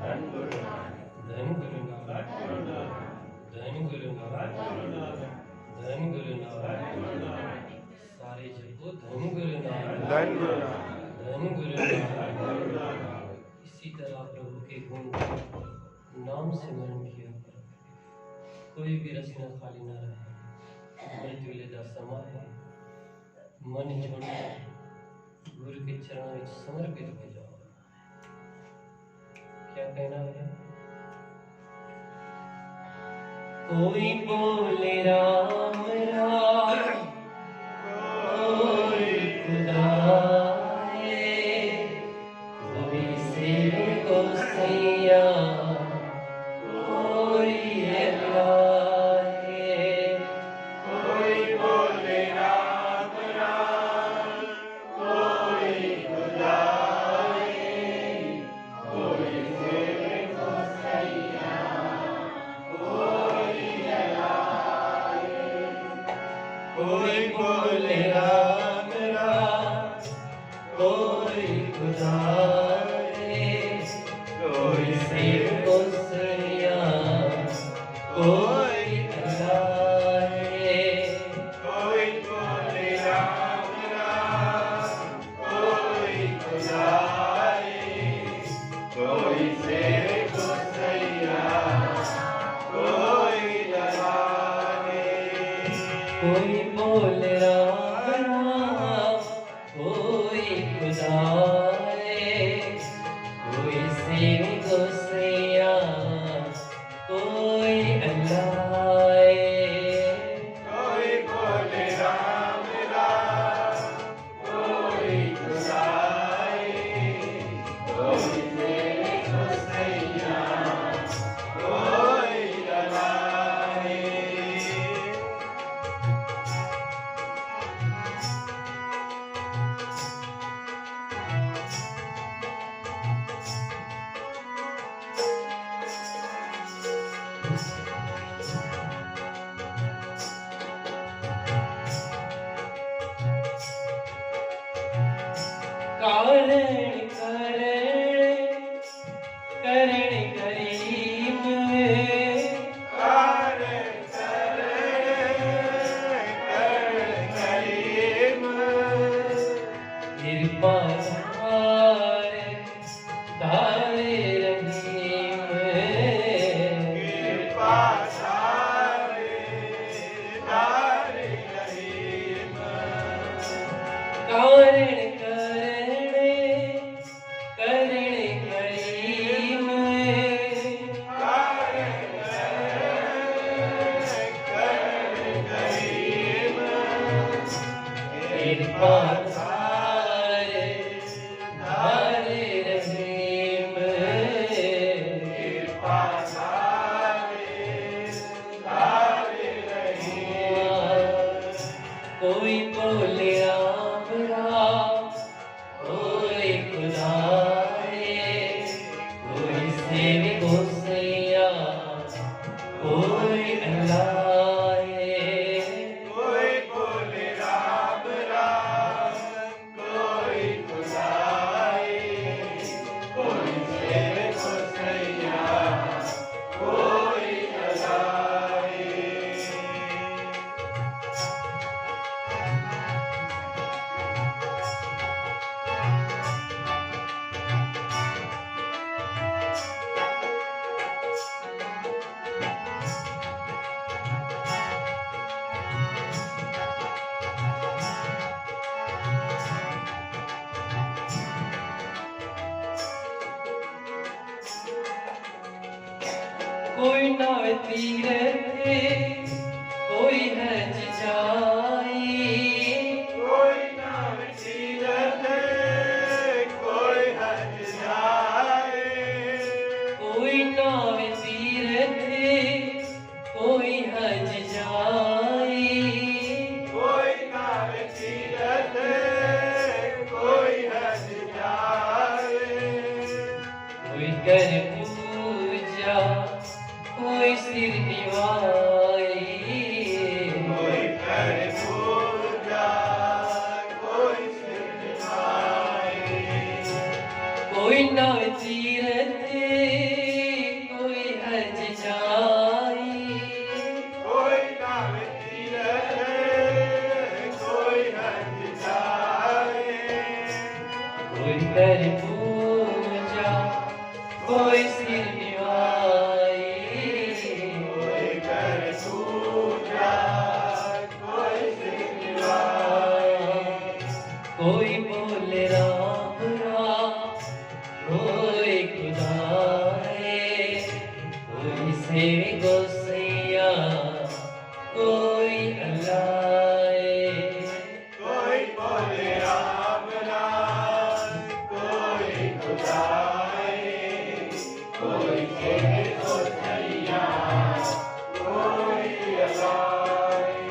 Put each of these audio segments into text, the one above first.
धन गुरु नानक, धन गुरु नानक, धन गुरु नानक, धन गुरु नानक। सारे जपो धन गुरु नानक, धन गुरु नानक, धन गुरु नानक। इसी तरह प्रभु के गुण नाम सिमरन किया करो। कोई भी रचना खाली न रहे। अमृत वेले दा समा है, मन जोड़ गुरु के चरणों में समर्पित हो जाओ। क्या कहना है? कोई बोले राम राम, कोई खुदा है, कोई सेवे को सैया, कोई अल्लाह है। कोई बोले राम राम, कोई खुदा है, कोई सेवे को सैया, कोई अल्लाह है। कोई बोले राम राम, कोई खुदा है, कोई सेव को सैया, कोई अल्लाह है। कोई बोले राम राम, कोई खुदा है, कोई सेव को सैया, कोई अल्लाह है। कोई बोले राम राम, कोई खुदा है, कोई सेव को सैया, कोई अल्लाह है। कोई बोले राम राम, कोई खुदा है, कोई सेव को सैया, कोई अल्लाह है। कारण करण करीम, कारण करीम, कृपा तारे रहीम, कृपा तारे रहीम। कारण करीम, कृपा तारे रहीम, कृपा तारे रहीम। कोई बोले राम राम, कोई खुदा है, कोई सेव को सैया, कोई अल्लाह है। कोई बोले राम राम, कोई खुदा है, कोई सेव को सैया, कोई अल्लाह है। कोई नाव तीरथे, कोई हज जाए, कोई नाव तीरथे, कोई हज जाए। कोई नाव तीरथे, कोई हज जाए, कोई नाव तीरथे, कोई हज जाए। कोई कर पूजा, कोई सिर निवाई, कोई कर पूजा, कोई सिर निवाई। कोई नाव तीरथे, कोई खुदा है, कोई से गोसैया, कोई अल्लाह है। कोई बोले राम राम, कोई खुदा है, कोई से गोसैया, कोई अल्लाह है।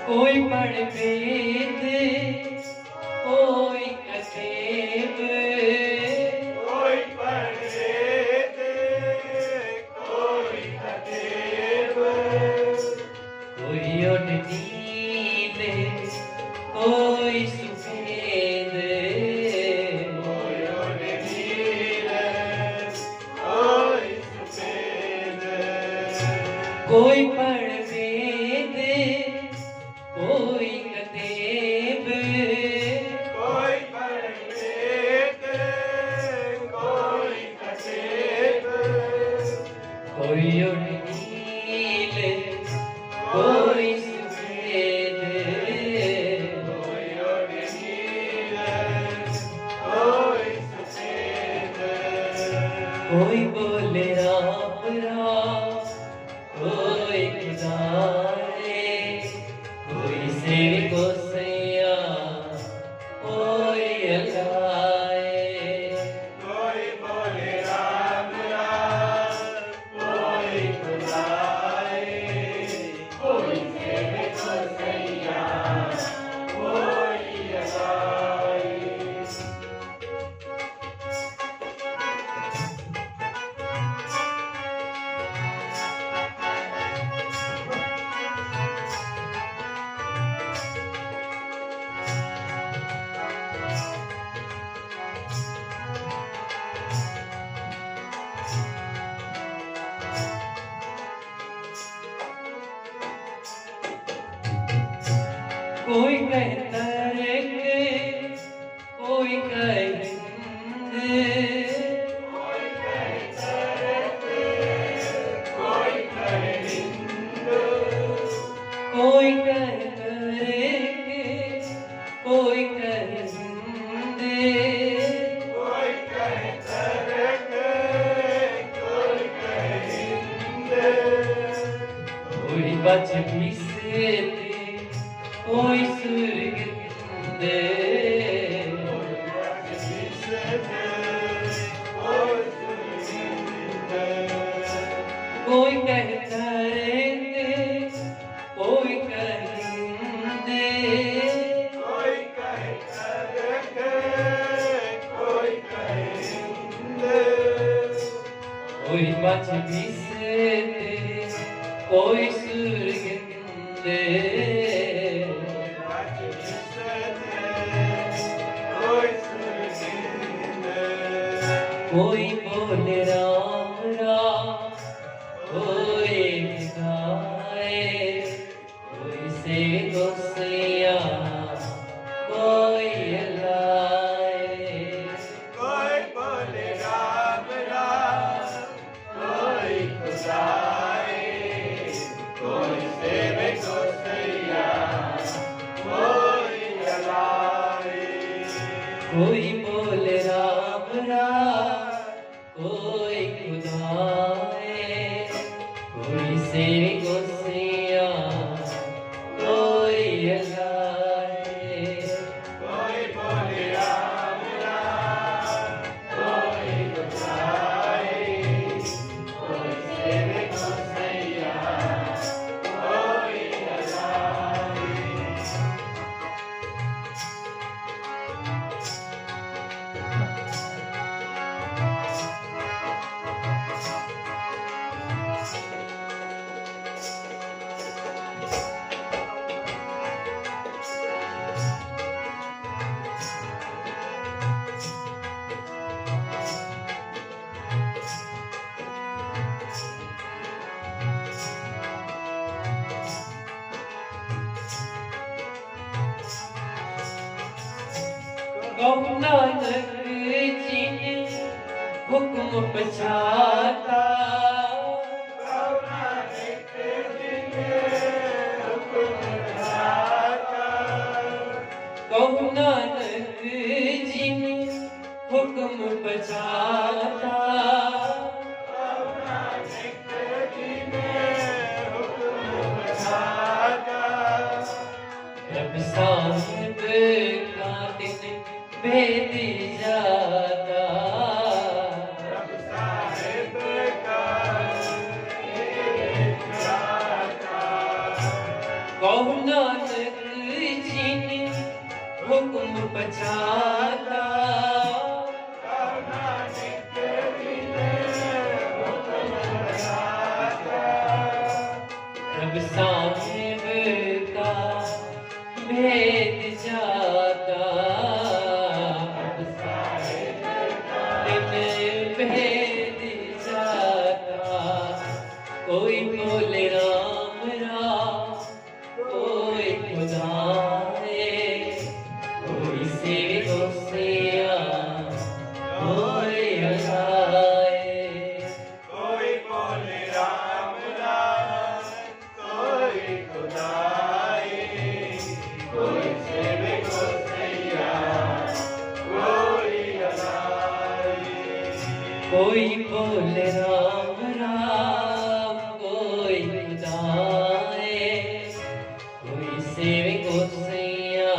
कोई पढ़ वेद, कोई कसेब, कोई पढ़ वेद, कोई कतेब, कोई उठ नींद, कोई सुफेद, कोई उठ नीर, कोई सफेद। कोई पढ़ वेद, कोई कतेब, कोई पढ़ वेद, कोई कतेब, कोई उठ नील, कोई सुफेद, कोई उठ नीर, कोई सफेद। कोई बोले राम राम, कोई खुदा है, कोई से गोसैया, कोई अल्लाह है। कोई बोले राम राम, कोई खुदा है, कोई से गोसैया, कोई अल्लाह है। कोई कहता है, कोई कहे कोई कहता है, कोई कहे हिंद, कोई कहता है, कोई कहे हिंद, कोई कहता है, कोई कहे हिंद, कोई बच बिसरे, कोई सुर्ग दे, कोई कहता है, कोई कहेंगे, कोई कहता है, कोई कहेंगे, कोई बच बिसरे, कोई सुर्ग दे, कोई बोले राम राम, कोई गाए, कोई से गोसैया, कोई अल्लाह है। कोई बोले राम राम, कोई खुदा है, कोई सेवे गोसैया, कोई अल्लाह है। कोई बोले राम राम, कोई खुदा है, कोई से गोसैया, कोई अल्लाह है। कोई बोले राम राम, कोई खुदा है, कोई सेवे गोसैया, कोई अल्लाह है। गौ नानक जी ने हुक्म पछाता कहु नानक जिन हुक्म पछाता रब साहिब का दिन भेद जाता कहु नानक जिन हुक्म पछाता रब साहिब का भेद जाता दिन भेद जाता कोई बोले राम राम कोई खुदा है कोई सेवे गोसिया कोई अल्लाह है कोई बोले राम राम कोई खुदा है कोई सेवे गोसैया कोई अल्लाह है कोई बोले राम राम कोई खुदा है कोई सेवे गोसिया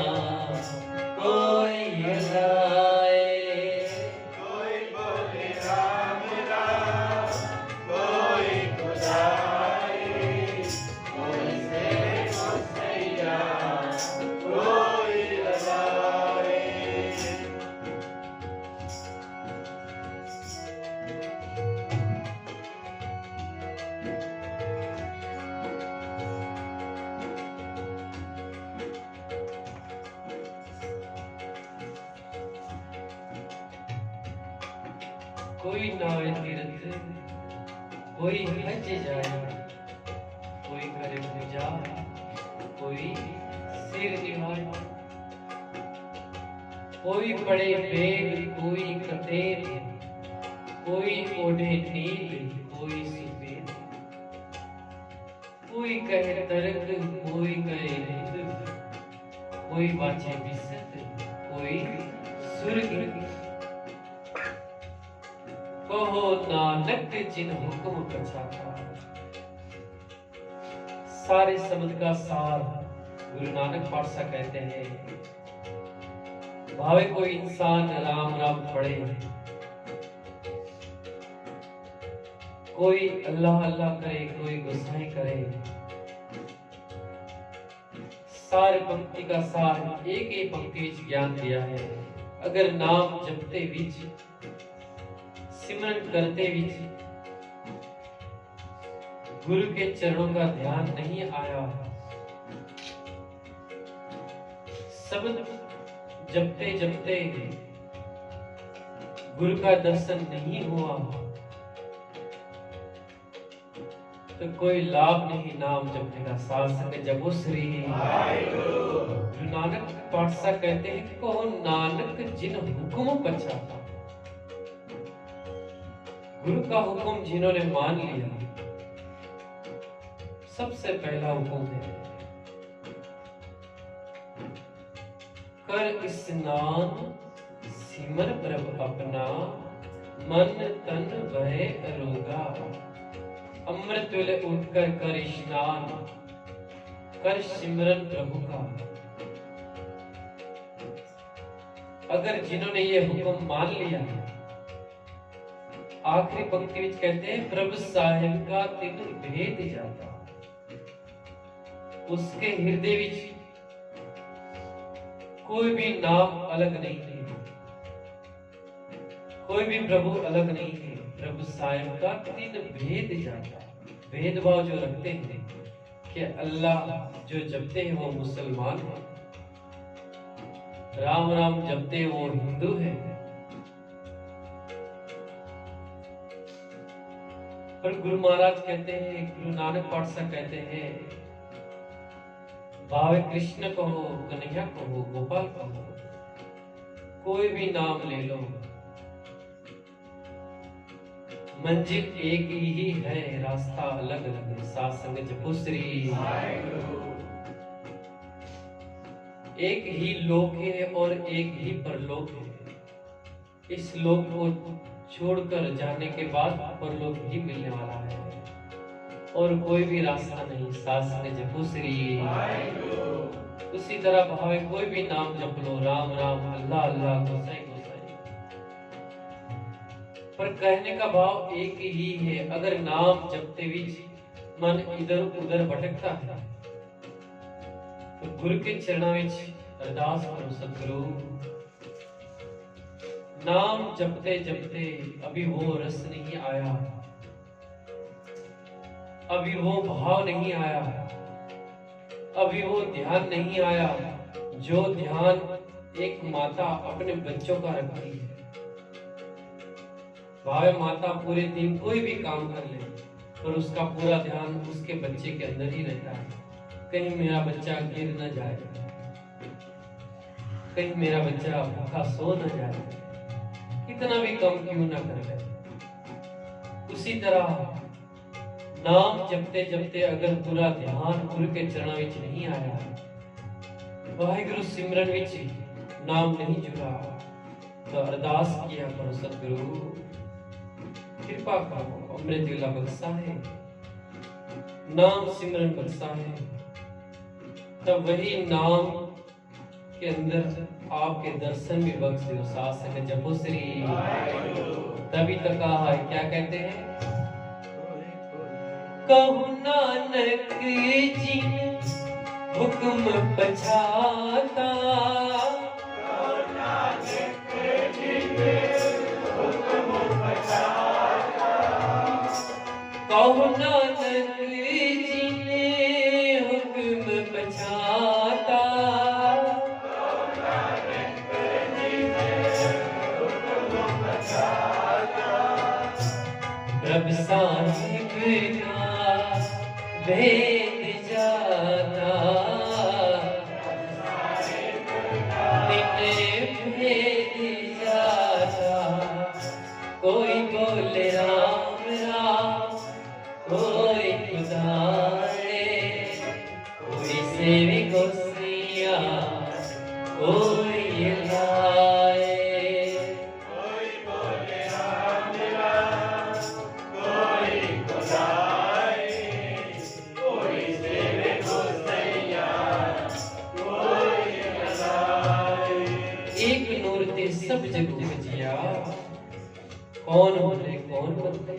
कोई अल्लाह है कोई बोले राम राम कोई खुदा है कोई सेवे गोसैया कोई अल्लाह है कोई नावे तीर्थ कोई हज जाए कोई करे पूजा कोई सिर निभाए कोई पढ़े वेद कोई कथे कोई ओढ़े नील कोई सुफेद कोई कहे तर्क कोई कहे हिंद कोई वाचे विसत कोई सुर्ग कहो नानक जिन हुक्म पछाता सारे शब्द का सार गुरु नानक पातशाह कहते हैं भावे कोई इंसान राम राम पढ़े कोई अल्लाह अल्लाह करे कोई गुस्साई करे सारे पंक्ति का सार एक ही पंक्ति विच ज्ञान दिया है अगर नाम जपते विच सिमरन करते विच गुरु के चरणों का ध्यान नहीं आया शब्द जपते जपते गुरु का दर्शन नहीं हुआ तो कोई लाभ नहीं नाम जपने का साथ संग जपो श्री गुरु नानक पातशाह कहते हैं कहो नानक जिन हुक्म पछाता गुरु का हुक्म जिन्होंने मान लिया सबसे पहला हुक्म है कर स्नान सिमर प्रभ अपना मन तन भय रोगा अमृत वेले उठकर कर स्नान कर सिमरन प्रभु का अगर जिन्होंने ये हुक्म मान लिया आखिरी पंक्ति में कहते हैं प्रभु साहिब का तिन भेद जाता उसके हृदय विच कोई भी नाम अलग नहीं है कोई भी प्रभु अलग नहीं है प्रभु साहिब का तीन भेद जाता भेदभाव जो रखते हैं कि अल्लाह जो जपते हैं वो मुसलमान है राम राम जपते हैं वो हिंदू है पर गुरु महाराज कहते हैं गुरु नानक पातशाह कहते हैं भावे कृष्ण कहो कन्हैया कहो गोपाल कहो कोई भी नाम ले लो मंजिल एक ही है, रास्ता अलग अलग, साथ संग जपो श्री। एक ही लोक है और एक ही परलोक है। इस लोक को छोड़कर जाने के बाद परलोक ही मिलने वाला है और कोई भी रास्ता नहीं, साथ संग जपो श्री। उसी तरह भावे कोई भी नाम जप लो, राम राम अल्लाह अल्लाह गोसाई गोसाई, पर कहने का भाव एक ही है। अगर नाम जपते भी मन इधर उधर भटकता है तो गुरु के चरणों में अरदास करो, सतगुरु नाम जपते जपते अभी वो रस नहीं आया, अभी वो भाव नहीं आया, अभी वो ध्यान नहीं आया जो ध्यान एक माता अपने बच्चों का रखती है। भावे माता पूरे दिन कोई भी काम कर ले पर उसका पूरा ध्यान उसके बच्चे के अंदर ही रहता है। कहीं मेरा बच्चा गिर न जाए, कहीं मेरा बच्चा भूखा सो न जाए, कितना भी कम क्यों ना कर ले। उसी तरह नाम जपते जपते अगर पूरा ध्यान गुरु के चरणों में नहीं आया, वाहिगुरु सिमरन विच नाम नहीं जुड़ा, तो अरदास किया करो, सतगुरु कृपा करो, अमृत वेला बख्शा है, नाम सिमरन बख्शा है। तब वही नाम के अंदर आपके दर्शन भी बख्श दो, साथ संग जपो श्री। तभी तो कहा है, क्या कहते हैं, कहु नानक जी हुक्म पछाता, कहु नानक जी ने हुक्म पछाता, प्रभ साहिब का भेद जाता, भेद जाता, कोई बोले राम राम, कोई खुदाए, कोई सेवी गोसैया, कोई लाए। कोई बोले राम राम, कोई खुदाए, कोई सेवे गोसैया, कोई लाए। एक नूर ते सब जग जिया, कौन बोले कौन बनते।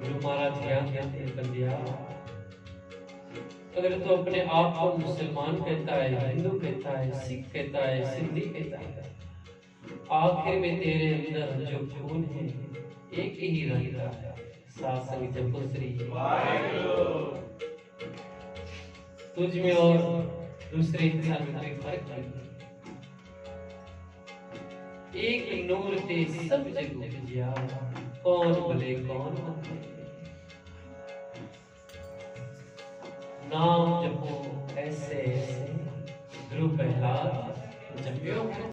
गुरु महाराज ध्यान देते बंदिया, अगर तो अपने आप को मुसलमान कहता है, हिंदू कहता है, सिख कहता है, सिंधी कहता है, आखिर में तेरे अंदर जो खून है एक ही रहता है, साथ संग जपो श्री। तुझ में और दूसरे इंसान में कोई फर्क नहीं, एक नूर ते सब जग जिया, कौन भले कौन मंदे। नाम जपो ऐसे ऐसे, गुरु प्रहलाद जपियो।